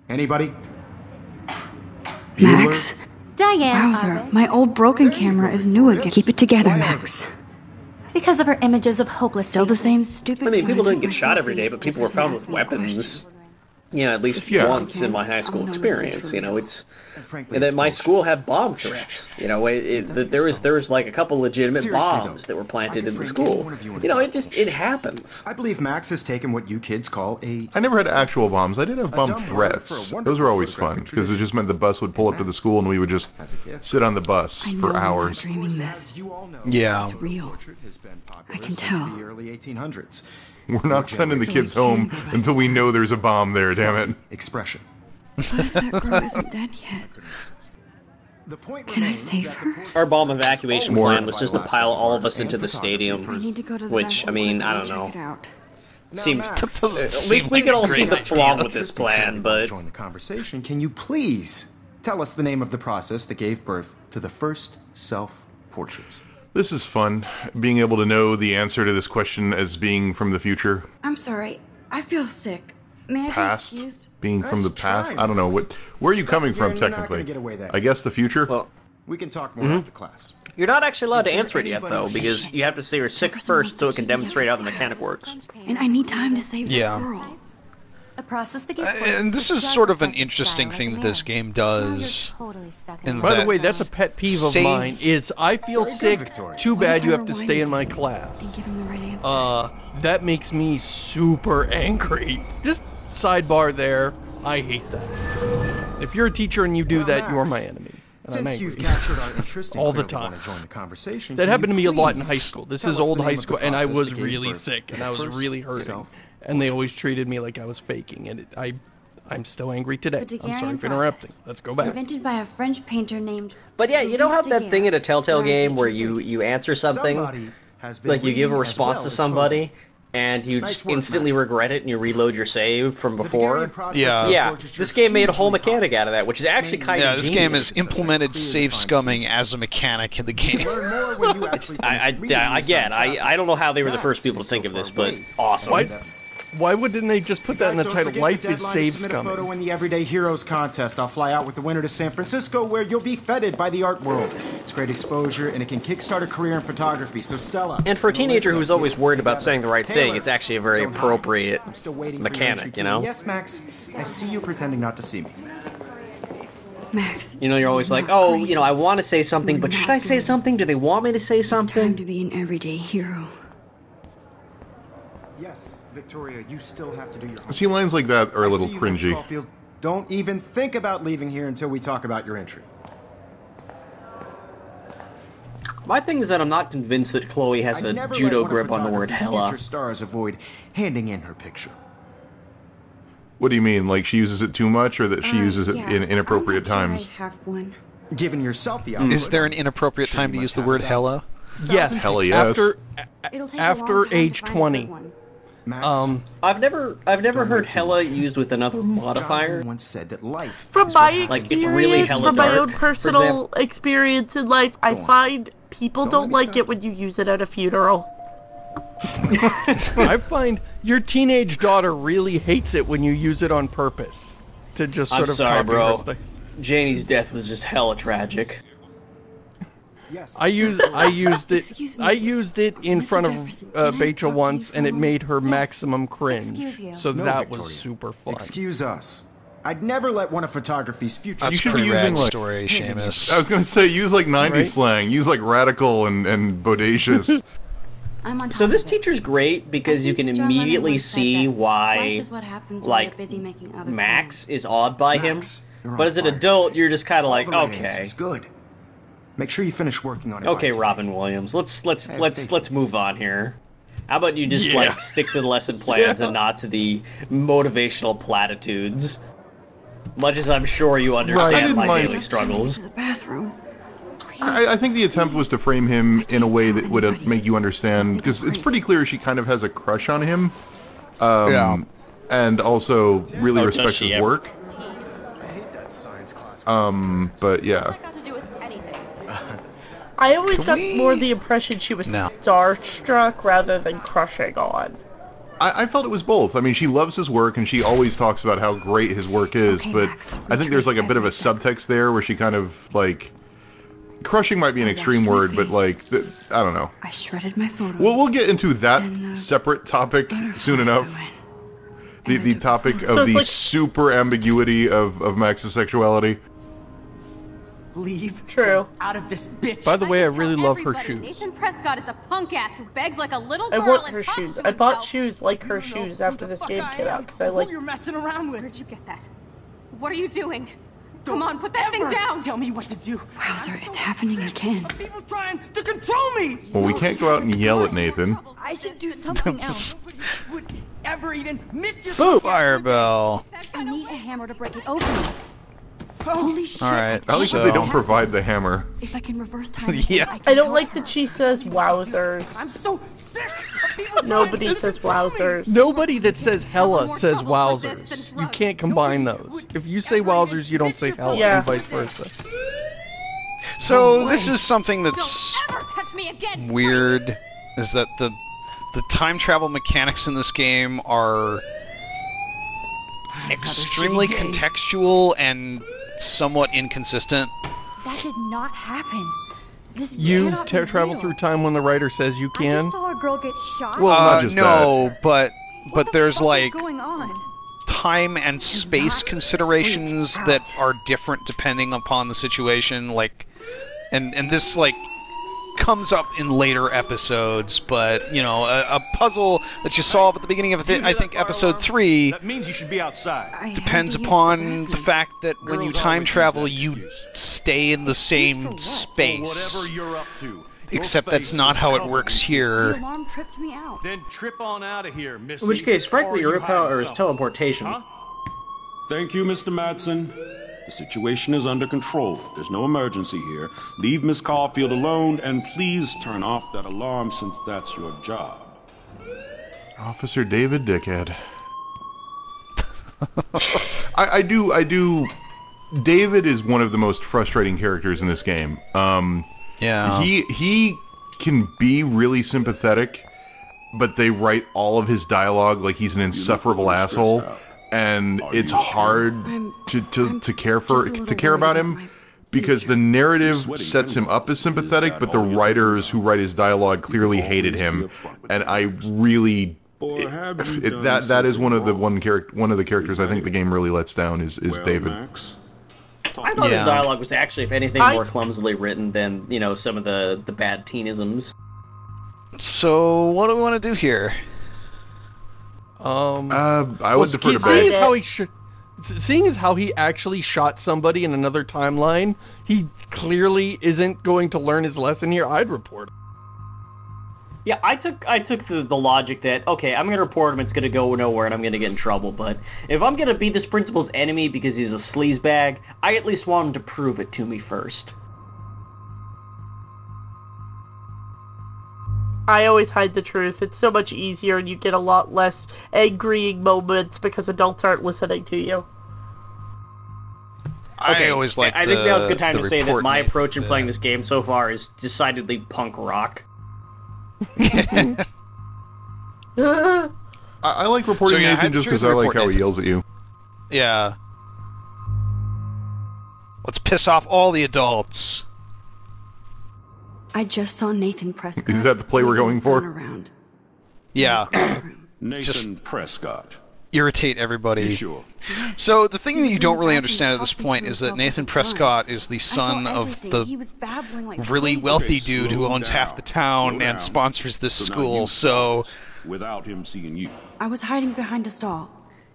Anybody? Max? Diane Wowzer, Arbus. my old broken camera is new again. Keep it together, Max. Because of her images of hopeless Still the faces. same stupid. I mean, people phone I didn't took get shot my every day, selfie but people were with found just with asking a weapons. question. Yeah, at least Yeah. once in my high school experience. You know, it's Frankly, and then it's my bullshit. school had bomb threats. You know, there was like a couple legitimate Seriously, bombs though, that were planted I in could the frame any school. one of you in You know, a it happens. I believe Max has taken what you kids call a... I never had actual bombs. I did have bomb dumb word for threats. a wonderful Those were always fun photographic because it tradition. just meant the bus would pull up to the school and we would just As a gift. sit on the bus I know for I'm not hours. dreaming this. You all know, Yeah. It's real. portrait has been popular I can since tell. the early 1800s. We're not sending the So kids we can't home go back until we know there's a bomb there, damn it. Expression. What if that girl isn't dead yet? The point Can I remains save that the her? portrait Our bomb has evacuation always plan been was a just to vital pile aspect all art of us and into the photography stadium. for I need to go to the Which, I mean, I don't know. Check it out. Now, Seemed Max, we can all see the flaw with this plan, but join the conversation. Can you please tell us the name of the process that gave birth to the first self-portraits? This is fun, being able to know the answer to this question as being from the future. I'm sorry. I feel sick. May I Past? be excused? Being from the Let's past? try, I don't know. Max. Where are you coming from, You're not gonna technically? get away that I guess the future? well, We can talk more after class. you're not actually allowed to there answer it yet, anybody- though, because you have to say you're sick first so it can demonstrate how the mechanic works. And I need time to save Yeah. the girl. A process that gave And this is sort of an interesting thing that this game does. in By the that way, that's a pet peeve of save- mine, is I feel Very good, sick, Victoria. too What bad if you I have to rewind stay in my and class. give him the right answer? That makes me super angry. Just sidebar there, I hate that. If you're a teacher and you do that, you are my enemy. And I'm Since angry. you've captured our interest and All the clearly time. want to join the conversation, That can happened you to me a lot in high please school. This tell is us old the high name of the school, and I process was that gave really birth sick, to and the I was first really hurting. self- And they always treated me like I was faking, and I'm still angry today. The I'm sorry Daguerrean for interrupting. process. Let's go back. Invented by a French painter named. But yeah, you don't have that thing in a Telltale Daguerre, game where around you answer something, Somebody has been like you give a reading response as to well as somebody, and you Nice just work, instantly Max. regret it and you reload your save from The before. Daguerrean process Yeah. of Yeah, portraiture this game made a whole hugely mechanic out of that, which is actually kind Yeah, of this game has genius. implemented save scumming as a mechanic in the game. Learn more when you actually finish reading Again, these I don't know how they were the Max first people to is think so of this, far but away. awesome. Why wouldn't they just put that in the Guys, don't title? forget Life the is deadline save to submit a photo scumming. in the Everyday Heroes contest. I'll fly out with the winner to San Francisco, where you'll be feted by the art world. It's great exposure, and it can kickstart a career in photography. So Stella, And for a teenager Melissa, who's always get it worried about together. saying the right thing, Taylor, it's actually a very don't hide. appropriate I'm still waiting for your mechanic, entry, you too. know? Yes, Max. I see you pretending not to see me. Max. You know, you're always like, Not oh, crazy. you know, I want to say something, You're but should not I say good. something? Do they want me to say It's time something? to be an everyday hero. Yes, Victoria, you still have to do your homework. See, lines like that are a I little see you, Mr. cringy. Caulfield. Don't even think about leaving here until we talk about your entry. My thing is that I'm not convinced that Chloe has I a never judo let one grip of on the word photography's hella. future stars avoid handing in her picture. What do you mean? Like she uses it too much or that she uses it Yeah, in inappropriate I'm not times? sure I have one. Given your selfie output, Is there an inappropriate Sure, time you to use must the have word that. hella? Yes. Hell yes. It'll take a long After time to age find a 20. good one. Max, I've never Don't heard wait too hella long. used with another modifier. Jonathan once said that life From is my what happens Like, it's experience, really hella from my dark, own for personal example. experience in life, I Go on. find people Don't let don't me like stop it when you use it at a funeral. I find your teenage daughter really hates it when you use it on purpose to just I'm sort of sorry, copy bro. her stuff. Janie's death was just hella tragic. Yes. I used Excuse it. me. I used it in Mr. front Jefferson, of can I Bachel talk to you once, for and a it moment? made her Yes. maximum cringe. Excuse you. So No, that was Victoria. super fun. Excuse us. I'd never let one of photography's future. That's should a be pretty using, rad like- story, Seamus. I was gonna say use like 90s Right? slang. Use like radical and bodacious. I'm on top So this of it. teacher's great I because you think can John Lennon immediately once said see that why, life is what happens when like, you're busy making other Max plans. is awed by him. Max, you're on But as an fire adult, today. you're just kind of All like, the right okay, answers. Good. Make sure you finish working on it. by okay, today. Robin Williams, let's I have faith in you. move on here. How about you just Yeah. like stick to the lesson plans Yeah. and not to the motivational platitudes? Much as I'm sure you understand didn't my mind- daily struggles. To the bathroom. I think the attempt was to frame him in a way that would make you understand, because it's pretty clear she kind of has a crush on him. Yeah. And also really Oh, does respects she his ever? work. I hate that science class. But yeah. I always Can got we- more the impression she was No. starstruck rather than crushing on. I felt it was both. I mean, she loves his work, and she always talks about how great his work is, Okay, but Max, I think there's like a bit of a retrace every subtext there where she kind of, like... Crushing might be an extreme washed my word, but, face. like, I don't know. I shredded my photo. We'll get into And that the separate topic butterflies soon enough. I went. The And I took topic photos. of So it's the like- super ambiguity of Max's sexuality. Leave True. out of this bitch. By the way, I can really tell love her everybody shoes. Nathan Prescott is a punk ass who begs like a little I girl want and her talks shoes. to I bought himself. shoes like her You don't know shoes who after the this fuck game I came am, out because I who like. you're messing around with. Where'd you get that? What are you doing? Come on, put that Ever thing down. Tell me what to do. Wowzer, it's happening again. Of people trying to control me. Well, we can't go out and yell at Nathan. I should do something else. Nobody would ever even miss your Boom! Fire bell. I need a hammer to break it open. Holy shit. Alright, I like that they don't provide the hammer. If I can reverse time, Yeah. I don't like that she says wowzers. I'm so sick of people Nobody says wowzers. Nobody that says hella more says trouble for this than wowzers. You drugs. can't combine those. If you say wowzers, you don't say hella, Yeah. and vice versa. So this is something that's Don't ever touch me again. weird, is that the time travel mechanics in this game are extremely shitty day. contextual and somewhat inconsistent. That did not happen. This You cannot be travel real. through time when the writer says you I can. just saw a girl get shot. Well, not just no, but What the there's fuck is like going on? time and space considerations that are different depending upon the situation, like and this like comes up in later episodes, but you know, a puzzle that you solve at the beginning of I think episode 3 That means you should be outside. I had depends to use upon the the bathroom. fact that when you Girls time always travel use that you excuse. stay in the same space. Whatever you're up to. Except that's not how it works The here. alarm tripped me out. Then trip on out of here, Missy. In which case, frankly, or your you power hiding is something. teleportation. Huh? Thank you, Mr. Madsen. The situation is under control. There's no emergency here. Leave Miss Caulfield alone, and please turn off that alarm since that's your job. Officer David Dickhead. I do. David is one of the most frustrating characters in this game. Yeah. He can be really sympathetic, but they write all of his dialogue like he's an insufferable looking asshole, stressed out. and Are it's you okay? hard I'm to care for just a little to care about worried him. about my Because the future. narrative Sweating sets him up as Is sympathetic, that but the all you're writers thinking who write his dialogue clearly always hated be him, upfront with and that. I really Or have you done that is one of the something one of the characters Is I think that the game really lets down is Well, David. Max, I thought Yeah. his dialogue was actually, if anything, I- more clumsily written than, you know, some of the bad teenisms. So what do we want to do here? I would defer to seeing Bay. as how seeing as how he actually shot somebody in another timeline, he clearly isn't going to learn his lesson here. I'd report. Yeah, I took the logic that, okay, I'm gonna report him, it's gonna go nowhere, and I'm gonna get in trouble. But if I'm gonna be this principal's enemy because he's a sleazebag, I at least want him to prove it to me first. I always hide the truth. It's so much easier and you get a lot less angrying moments because adults aren't listening to you. I always like. I think that was a good time the to say that report my Nathan approach in bit. playing this game so far is decidedly punk rock. I like reporting So, yeah, Nathan how'd just you because I like report how he Nathan? yells at you. Yeah. Let's piss off all the adults. I just saw Nathan Prescott. Is that the play we're waving going a for? gun around. Yeah. Nathan Prescott. Irritate everybody. You sure? So the thing He that was you in don't the really bathroom understand at this talking point to is that himself Nathan with a gun. Prescott is the I saw son of everything. He the was babbling like really crazy. wealthy Okay, dude who slow owns half down. the town Slow and down. sponsors this So now you school. So start without him seeing you. I was hiding behind a stall.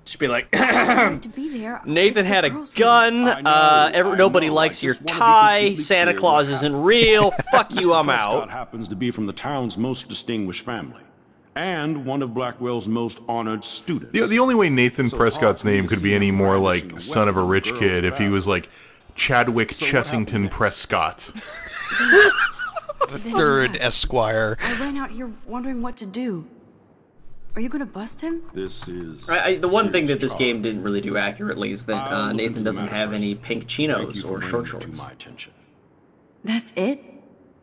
Just be like, I had to be there. Nathan It's the had a girls' room. gun, I know, nobody I likes your just wanna be tie, completely Santa clear Claus what isn't happened. real, fuck you, I'm Prescott out. happens to be from the town's most distinguished family, and one of Blackwell's most honored students. The only way Nathan So Prescott's talk me name to could be see any him more brandishing like a son of a weapon rich on kid girls' if he was like Chadwick So what happened Chessington next? Prescott. the third Esquire. I ran out here wondering what to do. Are you gonna bust him? This is The one thing serious that this game charge. didn't really do accurately is that I'll look into Nathan the doesn't matter, have any Preston. pink Thank chinos you for or bringing short it to shorts. my attention. That's it?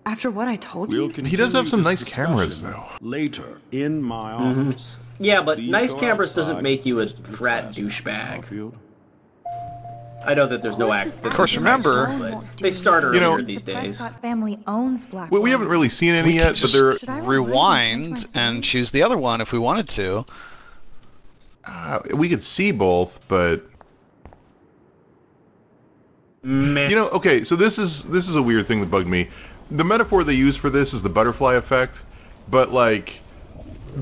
After what I told We'll you? continue He does have some this nice cameras, discussion though. Later in my office. Yeah, but Please nice go cameras doesn't outside make you a and listen to the frat class, Miss douchebag. Caulfield. I know that there's no act. Of course, remember, but they start earlier know, these days. Prescott family owns Black. We haven't really seen any yet, but just they're rewind and choose the other one if we wanted to. we could see both, but Meh. you know, okay. So this is a weird thing that bugged me. The metaphor they use for this is the butterfly effect, but like.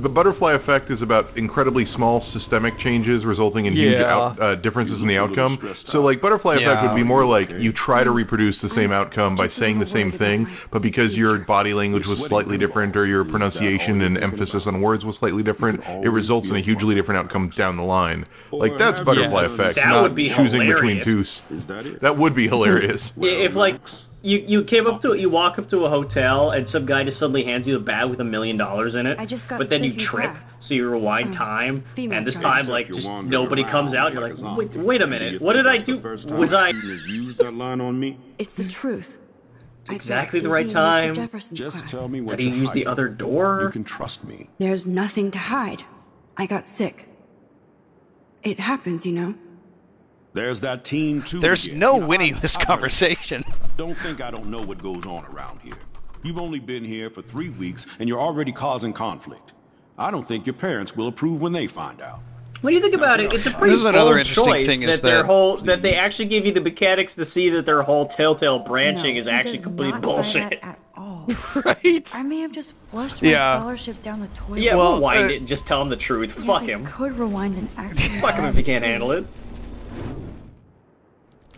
The butterfly effect is about incredibly small systemic changes resulting in huge differences in the outcome. So, like, butterfly effect would be more like you try to reproduce the same outcome by saying the same thing, but because your body language was slightly different or your pronunciation and emphasis on words was slightly different, it results in a hugely different outcome down the line. Like, that's butterfly effect, That not would be choosing hilarious. between two. Is that it? That would be hilarious. If like you came up to it, you walk up to a hotel and some guy just suddenly hands you a bag with $1 million in it, I just got but then you sick in trip, class. so you rewind time, female and this child. time like You're just wandering nobody comes around out. You're like like, a zombie. wait a Do you minute, think what did I that's the do? first time Was a I student has used that line on me? It's the truth. I exactly got the right dizzy in Mr. time? Jefferson's Just class. tell me what Did he you're use the hiding. other door? You can trust me. There's nothing to hide. I got sick. It happens, you know. There's that team too. There's again. no You know, winning this I- conversation. Don't think I don't know what goes on around here. You've only been here for 3 weeks, and you're already causing conflict. I don't think your parents will approve when they find out. When you think about it, it's a pretty This is another bold interesting choice thing is that their that- whole that they actually give you the mechanics to see that their whole telltale branching No, is he actually does complete not buy bullshit. that at all. Right? I may have just flushed my Yeah. scholarship down the toilet. Yeah, Well, rewind it and just tell him the truth. Yes, Fuck I him. could rewind and actually. Fuck him if he can't handle it.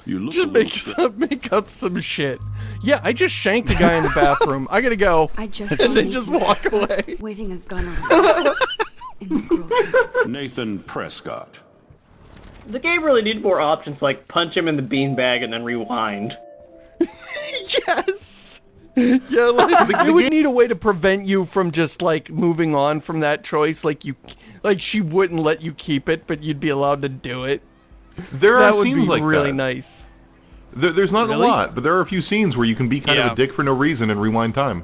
You look Just a little make up some shit. Yeah, I just shanked a guy in the bathroom. I gotta go. I just And saw then Nathan just walk Prescott away. waving a gun around in the girlfriend. Nathan Prescott. The game really needed more options like punch him in the beanbag and then rewind. Yes. Yeah, like it would need a way to prevent you from just like moving on from that choice. Like she wouldn't let you keep it, but you'd be allowed to do it. There are That would scenes be like really that. nice. There's not Really? a lot, but there are a few scenes where you can be kind of Yeah. a dick for no reason and rewind time.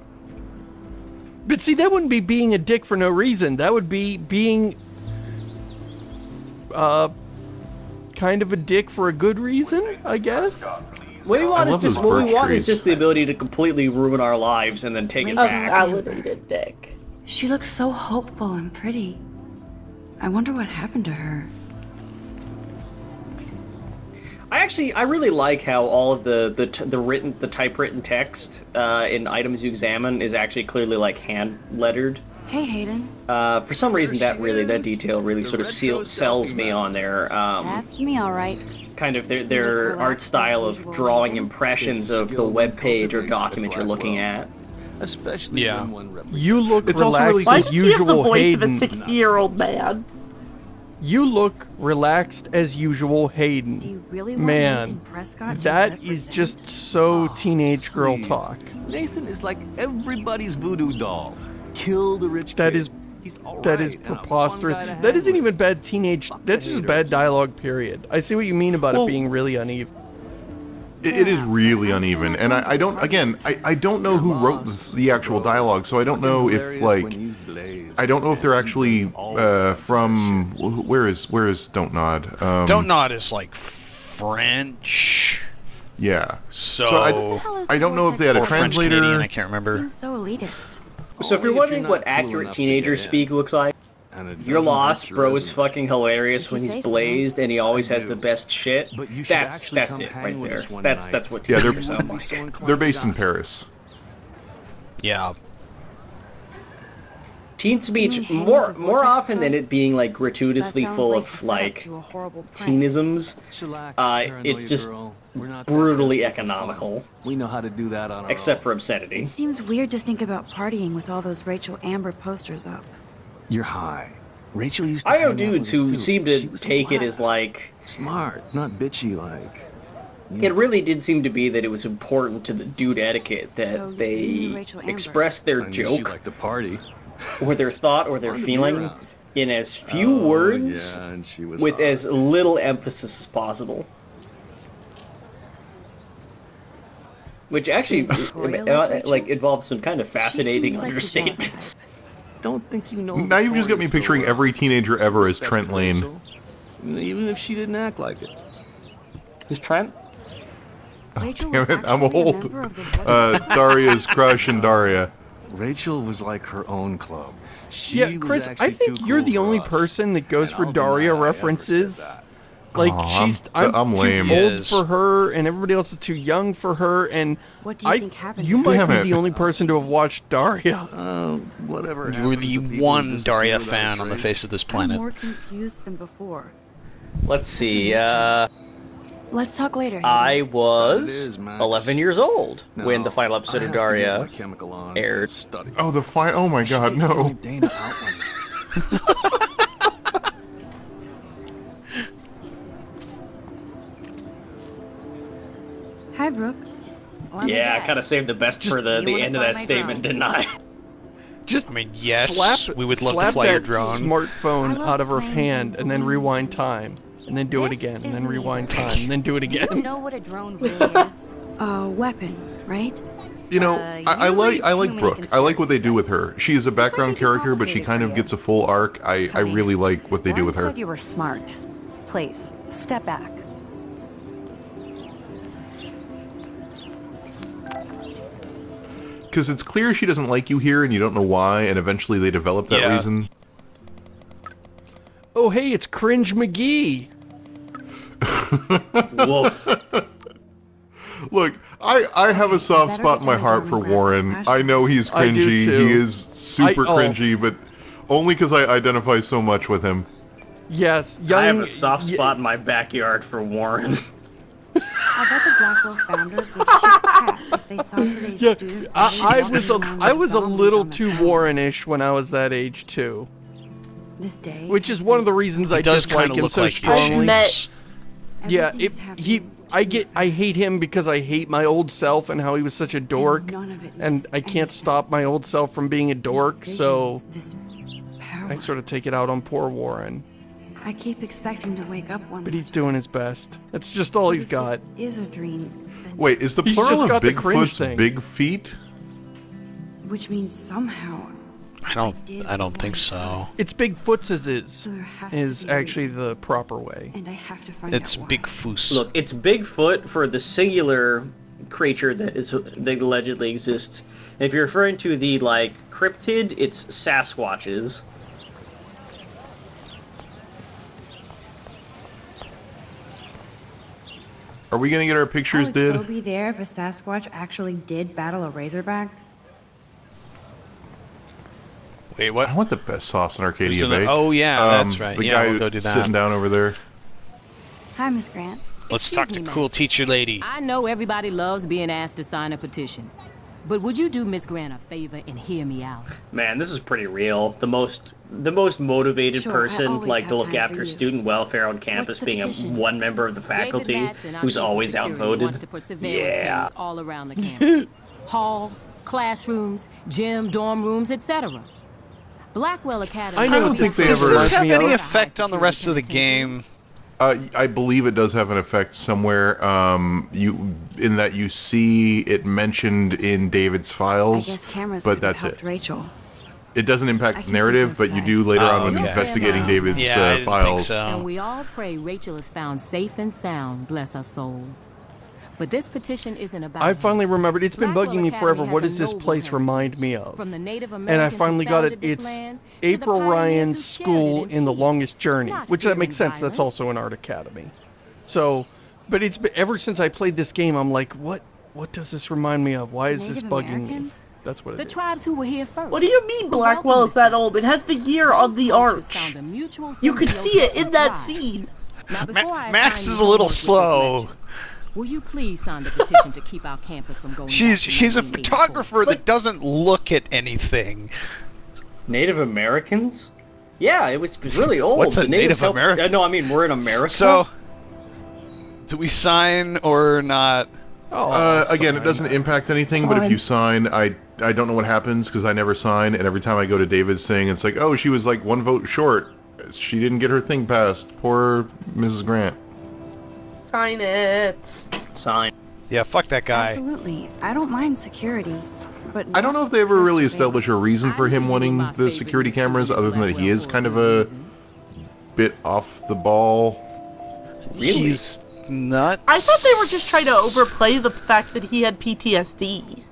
But see, that wouldn't be being a dick for no reason. That would be being kind of a dick for a good reason, I guess. What we want is love just those what we birch want is trees. just the ability to completely ruin our lives and then take it back. I would eat a dick. She looks so hopeful and pretty. I wonder what happened to her. I really like how all of the typewritten text in items you examine is actually clearly like hand lettered. Hey, Hayden. For some reason, that detail really sort of sells me on their That's me, all right. kind of their art style of drawing impressions of the web page or document you're looking at. Especially Yeah. when one represents You look It's also relaxed really- Why as does he have the usual, voice of a Hayden. 60-year-old man? You look relaxed as usual, Hayden. Do you really want Man, Nathan Prescott to that is represent? just so teenage girl Please. talk. Nathan is like everybody's voodoo doll. Kill the rich That kid. is He's all That right is and a fun preposterous. guy to That hang isn't with. even bad teenage. That's just bad haters. dialogue. Period. I see what you mean about Well- it being really uneven. It is really uneven, and I don't. Again, I don't know who wrote the actual dialogue, so I don't know if like I don't know if they're actually from where is Don't Nod. Don't Nod is like French. Yeah. So, I don't know if they had a or French translator. Canadian, I can't remember. Seems so elitist. So if you're wondering what accurate teenager speak looks like, you're lost. Bro is fucking hilarious when If you he's say so. blazed and he always has the best shit. But you should That's actually come it hang right with there. us one That's night. what Yeah, teenagers they're- sound like. So inclined They're to based in gossip. Paris. Yeah. Teen speech hang with more a vortex often than bug? it being like gratuitously That sounds full like of the setup like to a horrible prank. Chillax, teenisms. It's paranoia just girl. We're not that brutally desperate for fun. economical, We know how to do that on our except own. for obscenity. It seems weird to think about partying with all those Rachel Amber posters up. You're high. Rachel used to I know hang out dudes with us who too. seem She to was a take it as blast. like smart, not bitchy like. it really did seem to be that it was important to the dude etiquette that So you knew they Rachel Amber. expressed their I knew she joke liked to party. or their thought or their Fun to be feeling around. in as few words Yeah, and she was with hot. as little emphasis as possible. Which actually Victoria look, Rachel? like involves some kind of fascinating seems like the understatements. don't think you know. Now you've just got me Victoria so picturing well. every teenager She ever as respected Trent Lane. Rachel, even if she didn't act like it. Who's Trent? Rachel Damn was it, I'm actually a old. member of the Daria's crush and Daria. Rachel was like her own club. She Yeah, was Chris, actually I think too you're cool the for only us. person that goes And for I'll Daria deny I ever said references. that. Like, Aw, I'm I'm too lame. old Yes. for her, and everybody else is too young for her, and What do you think happened? you might Damn be it. the only person to have watched Daria. Whatever. You were happens the to people who one disappear Daria without a fan on the trace? face of this I'm planet. more confused than before. Let's see. Let's talk later. I That it was is, Max. 11 years old when the No, final episode I of have to get Daria my chemical on aired. and study. Oh, the fine. Oh my god, Shit, no. leave Dana out one night. Hi, Brooke. Let me Yeah, I guess. kind of saved the best for the you wanna end of fly that my statement, drone? didn't I? Just I mean, yes, slap, we would love to slap fly your that drone. smartphone I love out of her planes hand and and then balloons rewind and- time, and then do it This again, and then isn't rewind either. time, and then do it Do you again. know what a drone really is? A weapon, right? You know, I you like read too like many Brooke. I like what they do with conspiracy her. She is a background too character, but she complicated kind for of you. gets a full arc. I Fine. really like what they do with her. said you were smart. Please, step back. Because it's clear she doesn't like you here, and you don't know why, and eventually they develop that Yeah. reason. Oh, hey, it's Cringe McGee. Woof. Look, I have a soft better spot in my get heart Johnny for down and grab the Warren. flashlight. I know he's I do cringy. too. He is super oh. cringy, but only because I identify so much with him. Yes, young. I have a soft spot in my backyard for Warren. I bet the Blackwell founders would shit cats if they saw today's Yeah, student. I was a little too Warrenish when I was that age too, This day. which is one of the reasons I does dislike kind of him look so like strongly. you. met- Yeah, Everything's happening I too hate him because I hate my old self and how he was such a dork, none of it and makes I can't any stop sense. my old self from being a dork, These so visions, this power. I sort of take it out on poor Warren. I keep expecting to wake up one But night. he's doing his best. That's just all But he's if got. This is a dream, then, Wait, is the He's plural just of got the cringe Bigfoot's thing. big feet? which means somehow. I don't think so. It's Bigfoot's is So there has to is be a actually reason. the proper way. And I have to find It's out why. Big Foos. Look, it's Bigfoot for the singular creature that allegedly exists. If you're referring to the cryptid, it's Sasquatches. Are we gonna get our pictures, I would did? so be there if a Sasquatch actually did battle a Razorback. Wait, what? I want the best sauce in Arcadia There's Bay. oh, yeah, that's right. The Yeah, guy we'll go do that. sitting down over there. Hi, Miss Grant. Let's talk to cool teacher lady. I know everybody loves being asked to sign a petition. But would you do Miss Grant a favor and hear me out? Man, this is pretty real. The most motivated Sure, I person always have to look time after for you. student welfare on campus, the being petition? one member of the faculty David Madsen, our who's chief of always security, outvoted. wants to put surveillance Yeah. cameras all around the campus. Halls, classrooms, gym, dorm rooms, etc. Blackwell Academy. I don't think they Does ever- this have me out. any effect on the rest of the game? I believe it does have an effect somewhere. In that you see it mentioned in David's I files, guess cameras but could have that's helped it. Rachel. It doesn't I impact can the see narrative, both but you do sides. later on Oh, when okay. investigating David's Yeah, I didn't files. think so. And we all pray Rachel is found safe and sound, bless her soul. But this petition isn't about I her. finally remembered. It's been Blackwell bugging me Academy forever. has What a does this noble place remind heritage. me of? From the Native And I Americans who finally got it. founded this It's land to the April pioneers Ryan's who shared it school in the peace, longest journey, not which that fear makes and sense. That's violence. also an art academy. So, but it's been, ever since I played this game, I'm like, what does this remind me of? Why is this Native bugging me? Americans? That's what The it is. tribes who were here first. What do you mean who Blackwell welcomed is that us. old? It has the year on the Cultures arch. found a mutual You could see it symbiosis in that and thrive. scene. Now, before I Max assign is you a little homework with this slow. lecture, will you please sign the petition to keep our campus from going back She's to a 1984? photographer that doesn't look at anything. Native Americans? Yeah, it was really old. What's a The natives Native helped- American? No, I mean we're in America. So, do we sign or not? Again, it doesn't impact anything, but if you sign, I don't know what happens because I never sign, and every time I go to David's thing, it's like, oh, she was like one vote short. She didn't get her thing passed. Poor Mrs. Grant. Sign it. Sign. Yeah, fuck that guy. Absolutely. I don't mind security. But I don't know if they ever really establish a reason for him wanting the security cameras, other than that he is kind of a bit off the ball. Really? He's nuts. I thought they were just trying to overplay the fact that he had PTSD.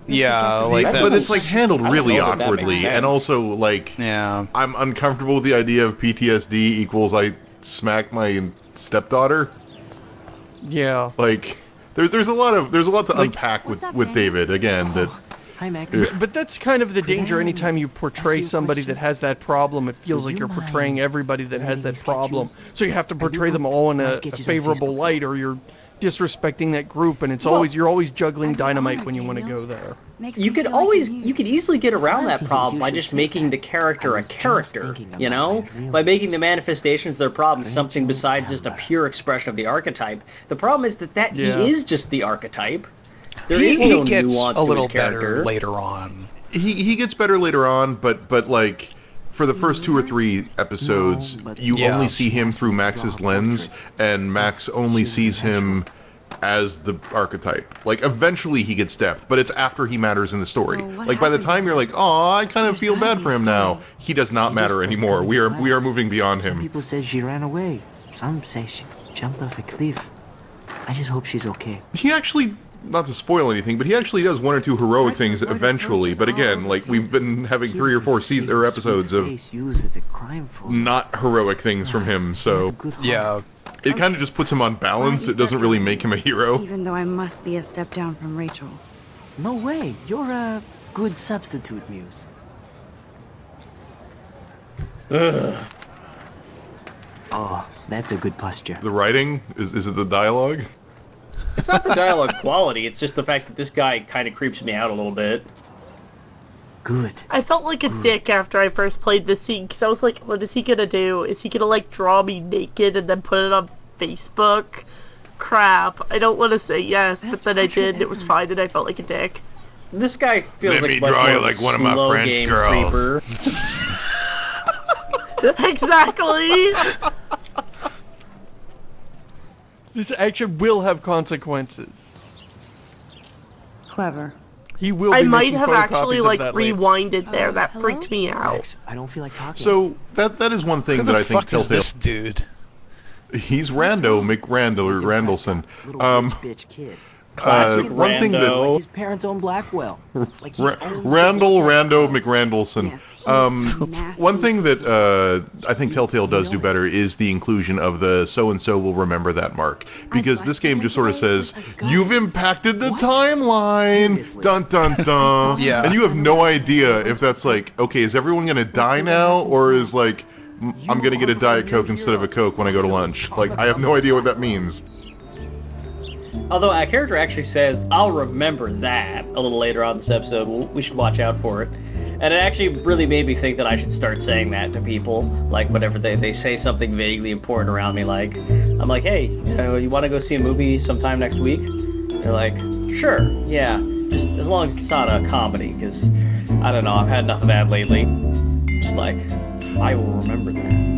Yeah, like but it's like handled really know that makes awkwardly, sense. and also like, yeah, I'm uncomfortable with the idea of PTSD equals I smack my stepdaughter. Yeah. Like, there's a lot to unpack with David again. That Hi, Max. But that's kind of the danger. Anytime you portray somebody that has that problem, it feels like you're portraying everybody that has that problem. So you have to portray them all in a favorable light, or you're disrespecting that group, and it's you're always juggling dynamite when you want to go there. You could easily get around that problem by just making the character a character, you know? By making the manifestations of their problems something besides just a pure expression of the archetype. The problem is that he is just the archetype. There is no nuance to his character. Later on. He gets better later on, but like, for the first 2 or 3 episodes, you only see him through Max's lens, and Max only sees him as the archetype. Like, eventually he gets depth, but it's after he matters in the story. Like, by the time you're like, oh, I kind of feel bad for him now, he does not matter anymore. We are moving beyond him. Some people say she ran away. Some say she jumped off a cliff. I just hope she's okay. He actually, not to spoil anything, but he actually does 1 or 2 heroic things eventually. But again, like, we've been having 3 or 4 episodes of not heroic things from him, so yeah, it kind of just puts him on balance. It doesn't really make him a hero. Even though I must be a step down from Rachel. No way. You're a good substitute, Muse. Ugh. Oh, that's a good posture. The writing? Is it the dialogue? It's not the dialogue quality, it's just the fact that this guy kind of creeps me out a little bit. Good. I felt like a dick after I first played this scene, because I was like, what is he gonna do? Is he gonna, like, draw me naked and then put it on Facebook? Crap. I don't want to say yes, but then I did, and it was fine, and I felt like a dick. This guy feels Let like me much draw more you of a like one of my slow French game girls. creeper. Exactly! This action will have consequences. Clever. He will. I be might making have actually, photocopies like, of that later. rewinded there. That freaked me out. Max, I don't feel like talking. So that is one thing Who that the I think fuck is Telltale. this dude? He's Rando Randallson. Bitch kid. Classic one thing that Like his parents own Blackwell. Like Rando McRandallson. One thing that I think Telltale does do better is the inclusion of the so-and-so will remember that mark. Because this game just sort of says, you've impacted the timeline! Dun dun dun! Yeah. And you have no idea if that's like, okay, is everyone gonna die now? Or is like, I'm gonna get a Diet Coke instead of a Coke when I go to lunch? Like, I have no idea what that means. Although our character actually says, I'll remember that, a little later on this episode. We should watch out for it. And it actually really made me think that I should start saying that to people. Like, whenever they say something vaguely important around me, like, I'm like, hey, you want to go see a movie sometime next week? They're like, sure, yeah, just as long as it's not a comedy, because, I don't know, I've had enough of that lately. Just like, I will remember that.